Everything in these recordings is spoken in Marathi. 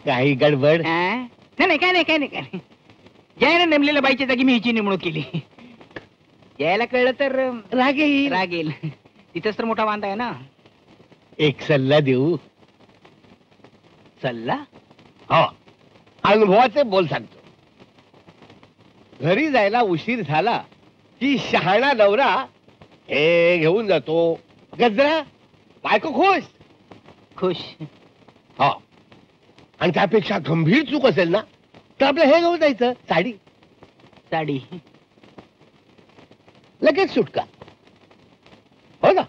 काही गडबड? नाही काय नाही. जयानं नेमलेल्या बाईच्या जागी मी हिची नेमणूक केली. यायला कळलं तर रागेल. तिथेच तर मोठा वांदा आहे ना. एक सल्ला देऊ? सल्ला? हो, अनुभवाचे बोल सांगतो. घरी जायला उशीर झाला की शहाणा नवरा हे घेऊन जातो गजरा, बायको खुश. हो, आणि त्यापेक्षा गंभीर चूक असेल ना तर आपलं हे घेऊन जायचं, साडी. लगेच सुटका. हो ना.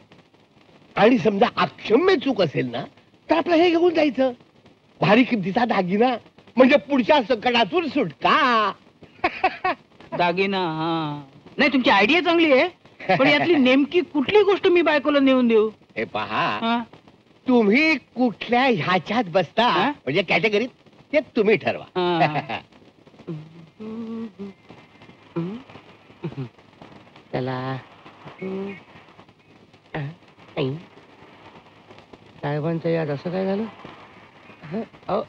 आणि समजा अक्षम्य चूक असेल ना तर आपलं हे घेऊन जायचं, भारी किमतीचा दागिना, म्हणजे पुढच्या संकटातून सुटका. दागिना? नाही, तुमची आयडिया चांगली आहे, पण यातली नेमकी कुठली गोष्ट मी बायकोला नेऊन देऊ? हे पहा, तुम्ही कुठल्या ह्याच्यात बसता म्हणजे कॅटेगरीत ते तुम्ही ठरवा. चला. साहेबांच्या याद असं काय झालं? हो,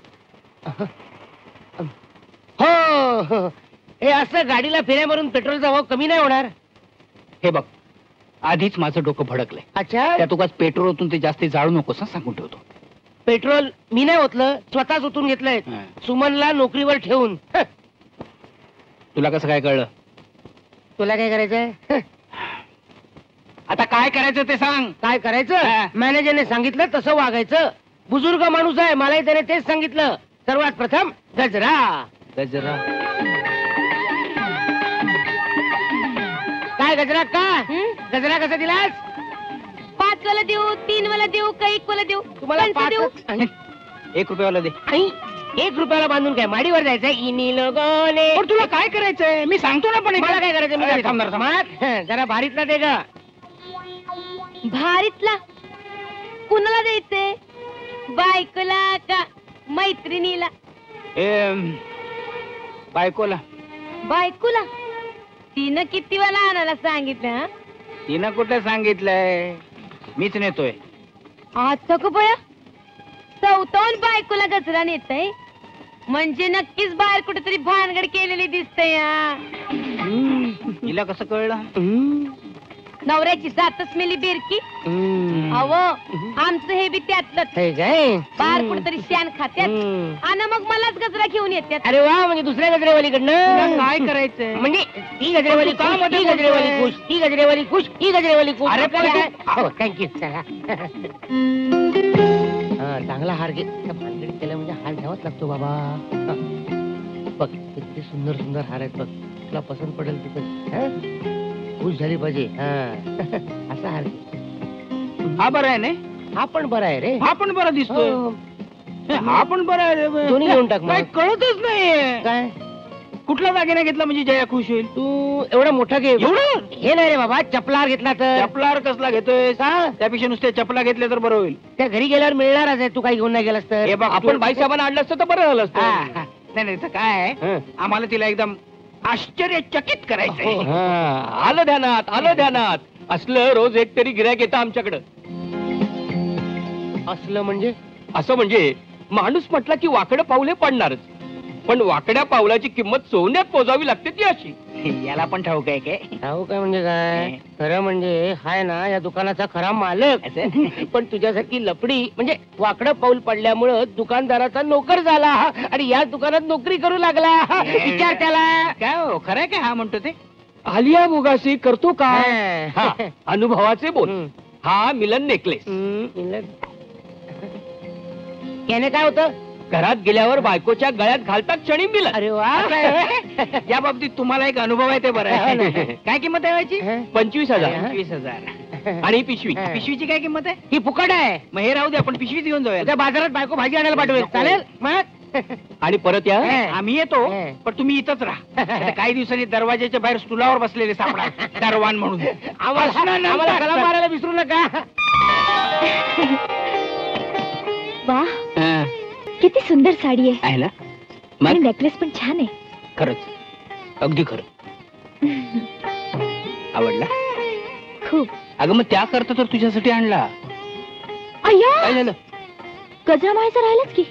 हे असं गाडीला फेऱ्या मारून पेट्रोलचा भाव कमी नाही होणार. हे बघ, आधीच माझं डोकं भडकलंय. अच्छा, त्या तुकाच पेट्रोल ओतून ते जास्त जाळू नकोस, सांगून ठेवतो. पेट्रोल मी नाही ओतलं, स्वतःच ओतून घेतलंय सुमनला नोकरीवर ठेवून. तुला कसं काय कळलं? तुला काय करायचंय? आता काय करायचं ते सांग. काय करायचं? मॅनेजरने सांगितलं तसं वागायचं. बुजुर्ग माणूस आहे, मलाही त्याने तेच सांगितलं. सर्वात प्रथम गजरा. काय गजरा? गजरा कसा दिलास? 5 वाला देऊ, 3 वाला देऊ, का 1 वाला देऊ? तुम्हाला देऊ? 1 रुपयाला दे. 1 रुपयाला बांधून काय माडीवर जायचंय? इनी लोगोने. तुला काय करायचंय मी सांगतो ना. पण मला काय करायचं? जरा भारीतला दे ग. भारीतला? कुणाला द्यायचंय? बायकोला का मैत्रिणीला? बायकोला. बायकोला? तिनं किती वाला आणायला सांगितलं? तिनं कुठे सांगितलंय? मीच नेतोय. आज बया, चौथावून बायकोला गजरा नेतय म्हणजे नक्कीच बाहेर कुठेतरी भानगड केलेली दिसतय. तिला कसं कळलं? नवऱ्याची सातच मेली बेरकी. अव आमचं हे बी त्यातलंच. बाहेर कुठेतरी शान खात्यात आणि मग मलाच गजरा घेऊन येतात. अरे वा, म्हणजे दुसऱ्या गजरेवालीकडनं काय करायचंय? म्हणजे ती गजरेवाली खुश, ती गजरेवाली खुश, ही गजरेवाली खुश. अरे थँक्यू. चला, चांगला हार घे. भानगडी केलं म्हणजे हार घ्यावाच लागतो बाबा. बघ किती सुंदर सुंदर हार आहेत बघ. तुला पसंत पडेल तिथे. खुश झाली पाहिजे. असा हार. हा बरा आहे ना? हा पण बरा आहे रे. हा पण बरा दिसतोय. हा पण बरा आहे. दोन्ही घेऊन टाक. काय कळतच नाहीये. काय कुठला दागिना घेतला म्हणजे जया खुश होईल? तू एवढा मोठा घे. एवढं हे नाही रे बाबा, चपलार घेतला तर. चपलार कसला घेतोय? त्यापेक्षा नुसते चपला घेतले तर बरं होईल. त्या घरी गेल्यावर मिळणारच आहे. तू काही घेऊन नाही गेलास तर. हे बघ, आपण बाईसाहेबांना आणलं असतं तर बरं झालं असतं. नाही काय आम्हाला तिला एकदम आश्चर्यचकित करायचं. आलं ध्यानात. असलं रोज एक तरी गिऱ्हाईक येतं आमच्याकडं. असलं म्हणजे? असं म्हणजे माणूस म्हटला की वाकडं पाऊले पडणारच, पण वाकड्या पावलाची किंमत सोन्यात पोजावी लागते ती अशी. याला पण ठाऊक आहे काय? ठाऊक आहे म्हणजे काय? खरं म्हणजे हाय ना या दुकानाचा खरा मालक. पण तुझ्यासारखी लपडी म्हणजे वाकडं पाऊल पडल्यामुळं दुकानदाराचा नोकर झाला आणि या दुकानात नोकरी करू लागला. विचार त्याला. काय हो, खरं काय हा म्हणतो ते? आलिया भोगासी करतो का? अनुभवाचे बोल. हा मिलन नेकलेस. याने काय होतं? घरात गेल्यावर बायकोच्या गळ्यात घालतात क्षणी मिलन. अरे वा. या बाबतीत तुम्हाला एक अनुभव आहे ते बरं आहे. काय किंमत आहे याची? 25,000. 25,000. आणि पिशवी. पिशवीची काय किंमत आहे? ही फुकट आहे. मग हे राहू दे, आपण पिशवीच घेऊन जाऊया. त्या बाजारात बायको भाजी आणायला पाठवेल. चालेल मग. आणि परत या. आम्ही येतो, पण तुम्ही इथंच राहा. आता काही दिवसांनी दरवाजाच्या बाहेर स्टुलावर बसलेले सापडा दरवान म्हणून. आम्हाला कला मारायला विसरू नका. वा, किती सुंदर साडी आहे ना? आणि नेकलेस पण छान आहे. खरंच, अगदी खरं. आवडला? खूप. अगं मग त्या करता तर तुझ्यासाठी आणला. अय्या, काय झालं? गजरा मायचं राहिलंच की.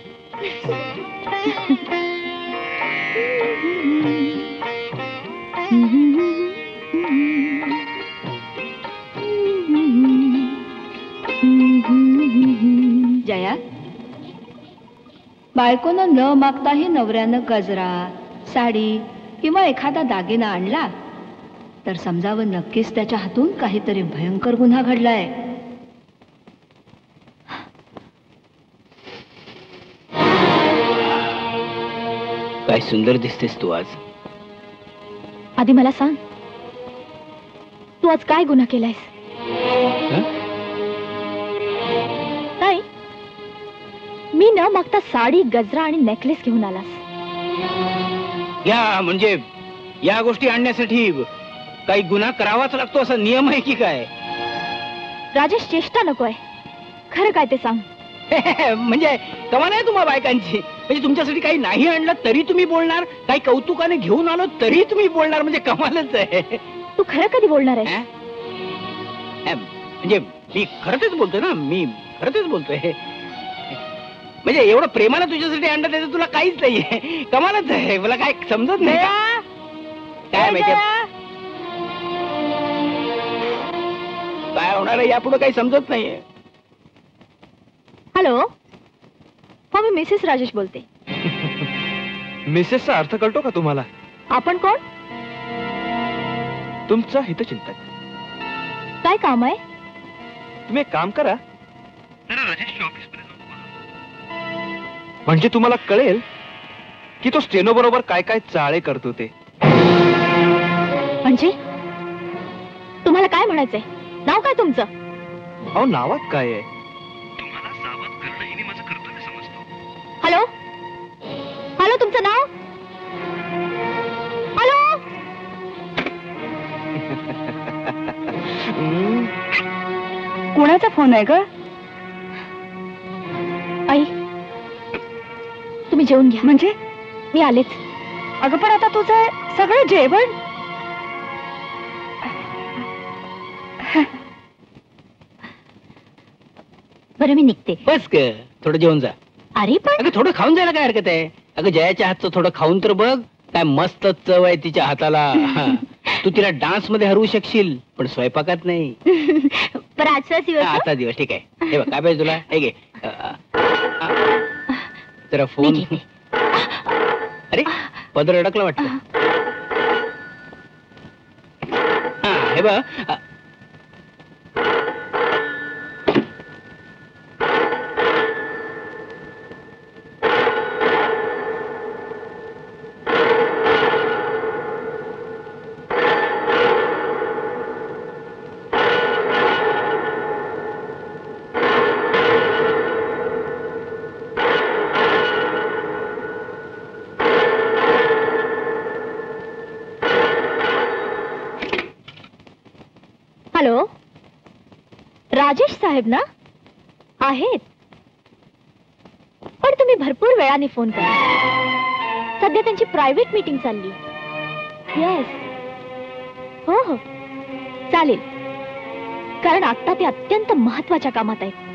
जया, बायकोनं न मागताही नवऱ्यानं गजरा, साडी किंवा एखादा दागिना आणला तर समजावं नक्कीच त्याच्या हातून काहीतरी भयंकर गुन्हा घडलाय. काय सुंदर दिसतेस तू आज. आधी मला सांग, तू आज काय गुन्हा केलायस? काय? मी न मागता साडी, गजरा आणि नेकलेस घेऊन आलास. या म्हणजे या गोष्टी आणण्यासाठी काही गुन्हा करावाच लागतो असा नियम आहे की काय? राजेश, चेष्टा नकोय, खरं काय ते सांग. म्हणजे कमाल आहे तुम्हा बायकांची. म्हणजे तुमच्यासाठी काही नाही आणलं तरी तुम्ही बोलणार, काही कौतुकाने घेऊन आलो तरी तुम्ही बोलणार, म्हणजे कमालच आहे. तू खरं कधी बोलणार आहे? म्हणजे मी खरं तेच बोलतोय ना, मी खरं तेच बोलतोय. म्हणजे एवढं प्रेमानं तुझ्यासाठी आणलं त्याचं तुला काहीच नाहीये. कमालच आहे, मला काय समजत नाही. काय माहिती काय होणार आहे यापुढे काही समजत नाहीये. हॅलो, हो मी मिसेस राजेश बोलते. मिसेसचा अर्थ कळतो का तुम्हाला? आपण कोण? तुमचा हितचिंतक. काय काम आहे? तुम्ही एक काम करा, म्हणजे तुम्हाला कळेल की तो स्टेनो बरोबर काय काय चाळे करतो ते. म्हणजे तुम्हाला काय म्हणायचंय? नाव काय तुमचं? अहो, नावात काय आहे? हॅलो हॅलो, तुमचं नाव? हॅलो. कोणाचा फोन आहे ग? आई, तुम्ही जेवून घ्या. म्हणजे मी आलेच. अगं पण आता तुझं सगळं जेवण. बरं मी निघते. बस ग, थोडं जेवण जा. अरे पण अगं थोडं खाऊन जायला काय हरकत आहे? अगं जयाच्या हातचं थोडं खाऊन तर बघ, काय मस्त चव आहे तिच्या हाताला. तू तिला डान्स मध्ये हरवू शकशील पण स्वयंपाकात नाही. बरं आजचा दिवस. आता दिवस ठीक आहे. हे बघ, काय पाहिजे तुला? हे घे. जरा फोन. अरे पदर अडकला वाटतं. हा, हे बघ. हॅलो, राजेश साहेब ना? आहेत, पण तुम्ही भरपूर वेळाने फोन करा. सध्या त्यांची प्रायव्हेट मीटिंग चालली. येस, हो हो चालेल, कारण आता ते अत्यंत महत्वाच्या कामात आहेत.